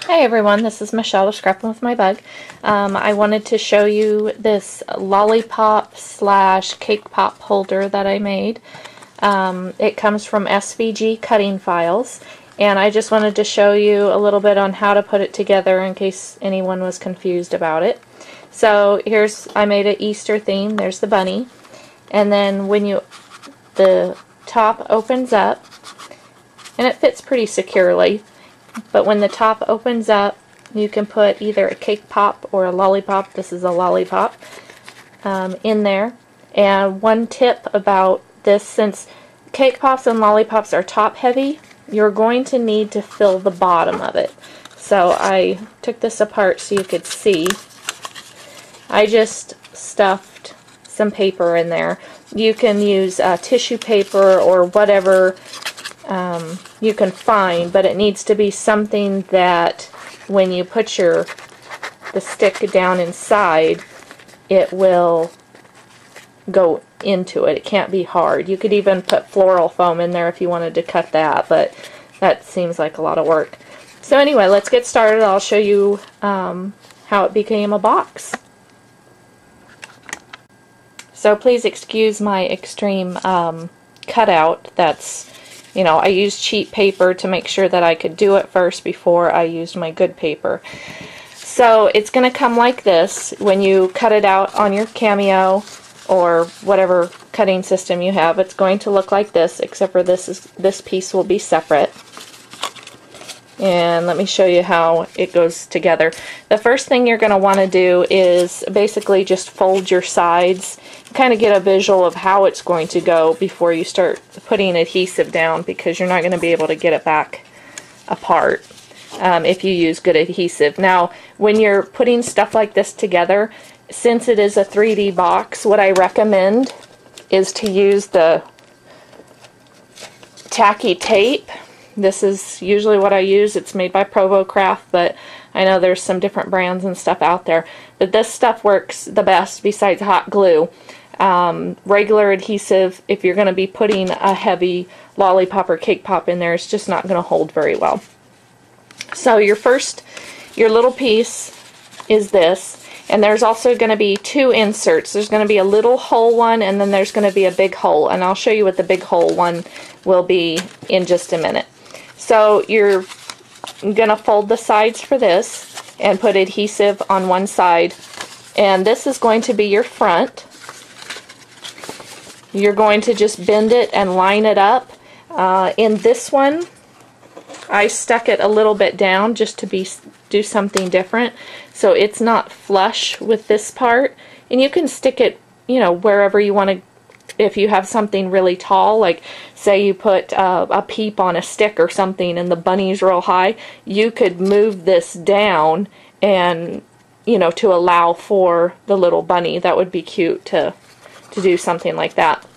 Hi everyone, this is Michelle of Scrappin with my bug. I wanted to show you this lollipop slash cake pop holder that I made. It comes from SVG cutting files, and I just wanted to show you a little bit on how to put it together in case anyone was confused about it. So I made an Easter theme. There's the bunny, and then when the top opens up, and it fits pretty securely. But when the top opens up, you can put either a cake pop or a lollipop. This is a lollipop in there. And one tip about this, since cake pops and lollipops are top heavy, you're going to need to fill the bottom of it. So I took this apart so you could see. I just stuffed some paper in there. You can use tissue paper or whatever you can find, but it needs to be something that when you put the stick down inside, it will go into it. It can't be hard. You could even put floral foam in there if you wanted to cut that, but that seems like a lot of work. So anyway, let's get started. I'll show you how it became a box. So please excuse my extreme cutout. That's, I used cheap paper to make sure that I could do it first before I used my good paper. So it's going to come like this when you cut it out on your Cameo or whatever cutting system you have. It's going to look like this, except for this piece will be separate. And let me show you how it goes together. The first thing you're going to want to do is basically just fold your sides, kind of get a visual of how it's going to go before you start putting adhesive down, because you're not going to be able to get it back apart if you use good adhesive. Now, when you're putting stuff like this together, since it is a 3D box, what I recommend is to use the tacky tape. This is usually what I use. It's made by Provo Craft, but I know there's some different brands and stuff out there. But this stuff works the best besides hot glue. Regular adhesive, if you're going to be putting a heavy lollipop or cake pop in there, it's just not going to hold very well. So your little piece is this, and there's also going to be two inserts. There's going to be a little hole one, and then there's going to be a big hole, and I'll show you what the big hole one will be in just a minute. So you're going to fold the sides for this and put adhesive on one side, and this is going to be your front. You're going to just bend it and line it up. In this one, I stuck it a little bit down just to do something different, so it's not flush with this part. And you can stick it, wherever you want to. If you have something really tall, like say you put a peep on a stick or something and the bunny's real high, you could move this down and, to allow for the little bunny. That would be cute to do something like that.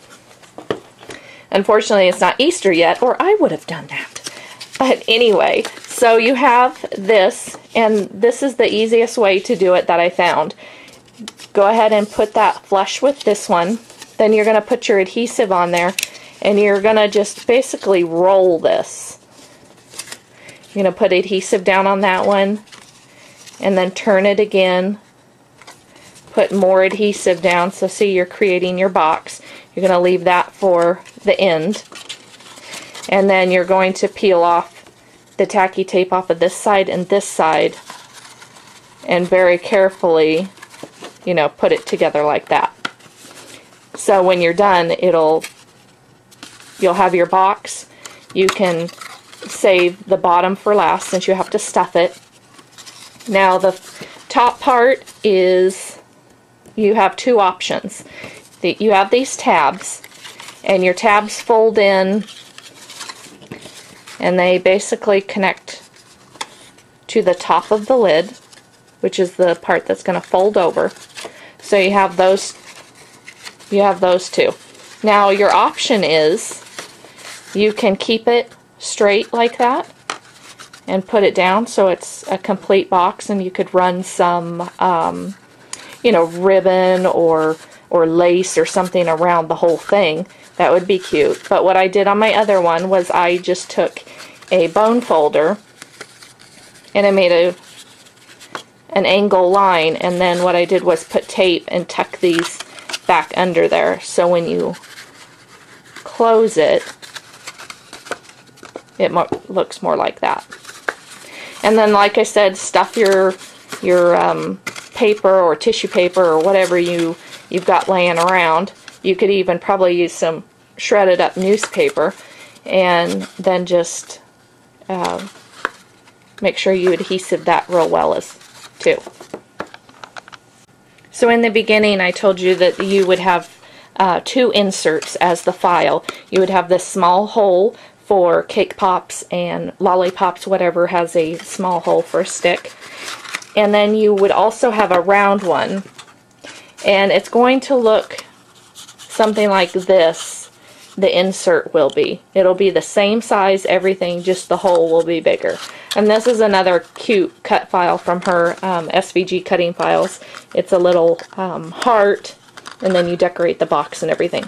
Unfortunately, it's not Easter yet, or I would have done that. But anyway, so you have this, and this is the easiest way to do it that I found. Go ahead and put that flush with this one. Then you're going to put your adhesive on there, and you're going to just basically roll this. You're going to put adhesive down on that one, and then turn it again. Put more adhesive down, so see, you're creating your box. You're going to leave that for the end. And then you're going to peel off the tacky tape off of this side and this side, and very carefully, put it together like that. So when you're done, you'll have your box. You can save the bottom for last since you have to stuff it. Now the top part is, you have two options. You have these tabs, and your tabs fold in, and they basically connect to the top of the lid, which is the part that's going to fold over. So you have those two. Now your option is, you can keep it straight like that and put it down so it's a complete box, and you could run some ribbon or lace or something around the whole thing. That would be cute. But what I did on my other one was I just took a bone folder and I made an angle line, and then what I did was put tape and tuck these back under there, so when you close it, it looks more like that. And then, like I said, stuff your paper or tissue paper or whatever you've got laying around. You could even probably use some shredded up newspaper, and then just make sure you adhesive that real well as too. So in the beginning I told you that you would have 2 inserts as the file. You would have this small hole for cake pops and lollipops, whatever has a small hole for a stick. And then you would also have a round one. And it's going to look something like this, the insert will be. It'll be the same size, everything, just the hole will be bigger. And this is another cute cut file from her SVG cutting files. It's a little heart, and then you decorate the box and everything.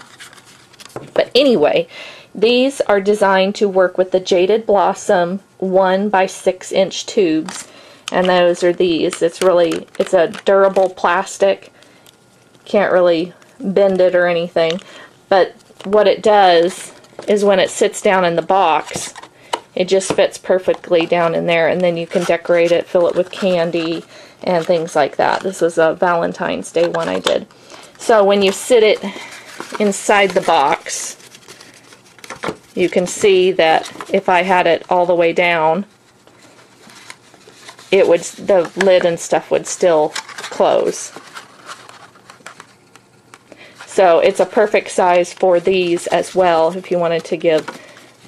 But anyway, these are designed to work with the Jaded Blossom 1x6 inch tubes, and those are these. It's a durable plastic. Can't really bend it or anything, but what it does is when it sits down in the box, it just fits perfectly down in there, and then you can decorate it, fill it with candy and things like that. This was a Valentine's Day one I did. So when you sit it inside the box, you can see that if I had it all the way down, the lid and stuff would still close. So it's a perfect size for these as well, if you wanted to give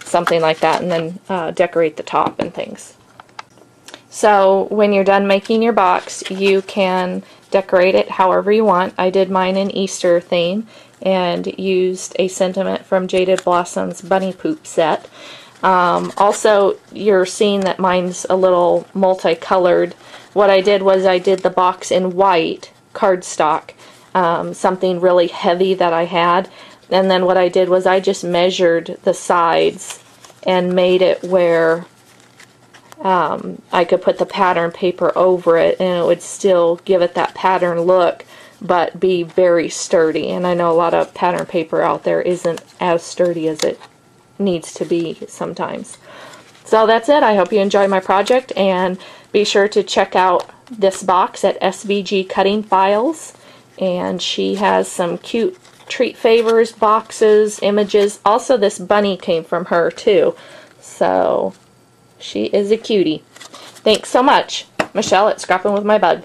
something like that, and then decorate the top and things. So when you're done making your box, you can decorate it however you want. I did mine in Easter theme and used a sentiment from Jaded Blossom's Bunny Poop set. Also, you're seeing that mine's a little multicolored. What I did was I did the box in white cardstock, something really heavy that I had, and then what I did was I just measured the sides and made it where I could put the pattern paper over it, and it would still give it that pattern look but be very sturdy. And I know a lot of pattern paper out there isn't as sturdy as it needs to be sometimes. So that's it. I hope you enjoyed my project, and be sure to check out this box at SVG Cutting Files, and she has some cute treat favors, boxes, images. Also, this bunny came from her too, so she is a cutie. Thanks so much. Michelle at Scrappin' with My Bug.